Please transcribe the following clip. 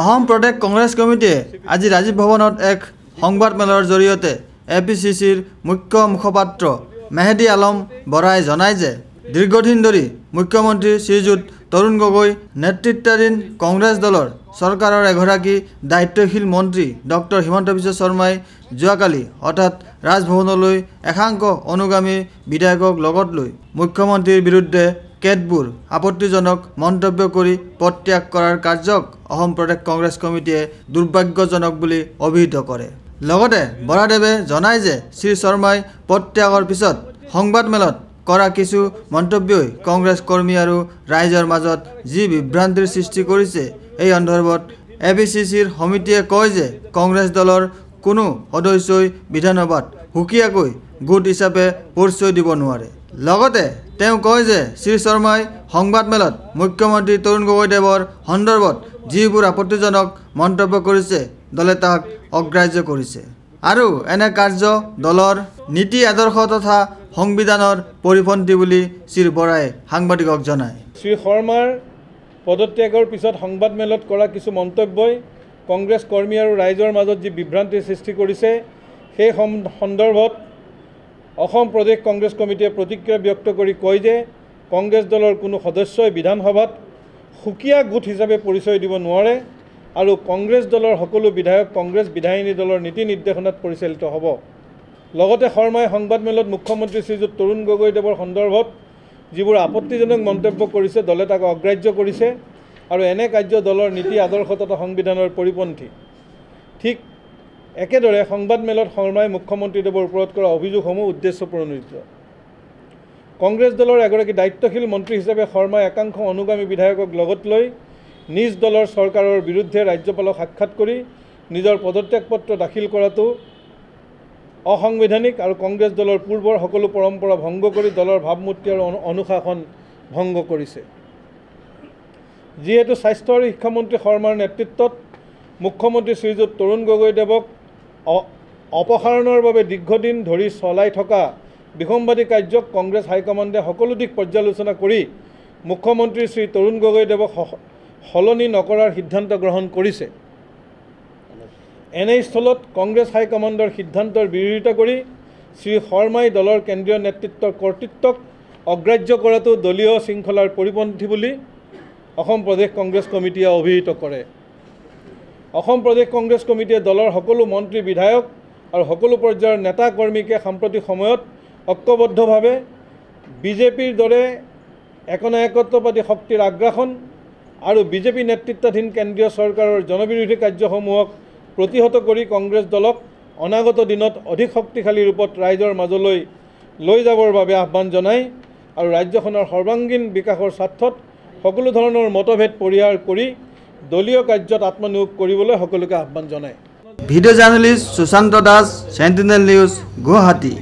অসম প্ৰদেশ কংগ্ৰেছ কমিটিয়ে আজি ৰাজীৱ ভৱনত এক সংবাদমেলৰ জৰিয়তে এপিচিচিৰ মুখ্য মুখপাত্ৰ মেহেদী আলম বৰাই জনায় যে দীৰ্ঘদিন ধৰি মুখ্যমন্ত্ৰী শ্ৰীযুত তৰুণ গগৈ নেতৃত্বাধীন কংগ্ৰেছ দলৰ চৰকাৰৰ এগৰাকী দায়িত্বশীল মন্ত্ৰী ডক্টৰ হিমন্ত বিশ্ব শৰ্মাই যোৱাকালি অৰ্থাৎ ৰাজভৱনলৈ একাংশ অনুগামী বিধায়কক লগত লৈ মুখ্যমন্ত্ৰীৰ বিৰুদ্ধে কেতবোৰ আপত্তিজনক মন্তব্য কৰি প্ৰত্যাগ কৰাৰ কাৰ্যক অসম প্ৰদেশ কংগ্ৰেছ কমিটিয়ে দুৰ্ভাগ্যজনক বুলি অভিহিত কৰে। লগতে বৰাদেৱে জনায় যে শ্ৰী শৰ্মাই প্ৰত্যাগৰ পিছত সংবাদমেলত কৰা কিছু মন্তব্যই কংগ্ৰেছ কৰ্মী আৰু ৰাইজৰ মাজত যি বিভ্ৰান্তিৰ সৃষ্টি কৰিছে। এই সন্দৰ্ভত এপিচিচিৰ সমিতিয়ে কয় যে কংগ্ৰেছ দলৰ কোনো সদস্যই বিধানসভাত সুকীয়াকৈ গোট হিচাপে পৰিচয় দিব নোৱাৰে। লগতে তেওঁ কয় যে শ্ৰী শৰ্মাই সংবাদমেলত মুখ্যমন্ত্ৰী তৰুণ গগৈদেৱৰ সন্দৰ্ভত যিবোৰ আপত্তিজনক মন্তব্য কৰিছে দলে তাক অগ্ৰাহ্য কৰিছে আৰু এনে কাৰ্য দলৰ নীতি আদৰ্শ তথা সংবিধানৰ পৰিপন্থী বুলি শ্ৰী বৰাই সাংবাদিকক জনায়। শ্ৰী শৰ্মাৰ পদত্যাগৰ পিছত সংবাদমেলত কৰা কিছু মন্তব্যই কংগ্ৰেছ কৰ্মী আৰু ৰাইজৰ মাজত যি বিভ্ৰান্তিৰ সৃষ্টি কৰিছে সেই সন্দৰ্ভত অসম প্ৰদেশ কংগ্ৰেছ কমিটিয়ে প্ৰতিক্ৰিয়া ব্যক্ত কৰি কয় যে কংগ্ৰেছ দলৰ কোনো সদস্যই বিধানসভাত সুকীয়া গোট হিচাপে পৰিচয় দিব নোৱাৰে আৰু কংগ্ৰেছ দলৰ সকলো বিধায়ক কংগ্ৰেছ বিধায়িনী দলৰ নীতি নিৰ্দেশনাত পৰিচালিত হ'ব। লগতে শৰ্মাই সংবাদমেলত মুখ্যমন্ত্ৰী শ্ৰীযুত তৰুণ গগৈদেৱৰ সন্দৰ্ভত যিবোৰ আপত্তিজনক মন্তব্য কৰিছে দলে তাক অগ্ৰাহ্য কৰিছে আৰু এনে কাৰ্য দলৰ নীতি আদৰ্শ তথা সংবিধানৰ পৰিপন্থী। ঠিক একেদৰে সংবাদমেলত শৰ্মাই মুখ্যমন্ত্ৰীদেৱৰ ওপৰত কৰা অভিযোগসমূহ উদ্দেশ্যপ্ৰণোদিত। কংগ্ৰেছ দলৰ এগৰাকী দায়িত্বশীল মন্ত্ৰী হিচাপে শৰ্মাই একাংশ অনুগামী বিধায়কক লগত লৈ নিজ দলৰ চৰকাৰৰ বিৰুদ্ধে ৰাজ্যপালক সাক্ষাৎ কৰি নিজৰ পদত্যাগ পত্ৰ দাখিল কৰাটো অসাংবিধানিক আৰু কংগ্ৰেছ দলৰ পূৰ্বৰ সকলো পৰম্পৰা ভংগ কৰি দলৰ ভাৱমূৰ্তি আৰু অনুশাসন ভংগ কৰিছে। যিহেতু স্বাস্থ্য আৰু শিক্ষামন্ত্ৰী শৰ্মাৰ নেতৃত্বত মুখ্যমন্ত্ৰী শ্ৰীযুত তৰুণ গগৈদেৱক অপসাৰণৰ বাবে দীৰ্ঘদিন ধৰি চলাই থকা বিসম্বাদী কাৰ্যক কংগ্ৰেছ হাইকমাণ্ডে সকলো দিশ পৰ্যালোচনা কৰি মুখ্যমন্ত্ৰী শ্ৰী তৰুণ গগৈদেৱক সলনি নকৰাৰ সিদ্ধান্ত গ্ৰহণ কৰিছে। এনে স্থলত কংগ্ৰেছ হাইকমাণ্ডৰ সিদ্ধান্তৰ বিৰোধিতা কৰি শ্ৰী শৰ্মাই দলৰ কেন্দ্ৰীয় নেতৃত্বৰ কৰ্তৃত্বক অগ্ৰাহ্য কৰাটো দলীয় শৃংখলাৰ পৰিপন্থী বুলি অসম প্ৰদেশ কংগ্ৰেছ কমিটিয়ে অভিহিত কৰে। অসম প্ৰদেশ কংগ্ৰেছ কমিটিয়ে দলৰ সকলো মন্ত্ৰী বিধায়ক আৰু সকলো পৰ্যায়ৰ নেতা কৰ্মীকে সাম্প্ৰতিক সময়ত ঐক্যবদ্ধভাৱে বিজেপিৰ দৰে একনায়কত্ববাদী শক্তিৰ আগ্ৰাসন আৰু বিজেপি নেতৃত্বাধীন কেন্দ্ৰীয় চৰকাৰৰ জনবিৰোধী কাৰ্যসমূহক প্ৰতিহত কৰি কংগ্ৰেছ দলক অনাগত দিনত অধিক শক্তিশালী ৰূপত ৰাইজৰ মাজলৈ লৈ যাবৰ বাবে আহ্বান জনায় আৰু ৰাজ্যখনৰ সৰ্বাংগীন বিকাশৰ স্বাৰ্থত সকলো ধৰণৰ মতভেদ পৰিহাৰ কৰি দলীয় কাৰ্যত আত্মনিয়োগ কৰিবলৈ সকলোকে আহ্বান জনায়। Video' journalist Sushanta Das, Sentinel news, Guwahati.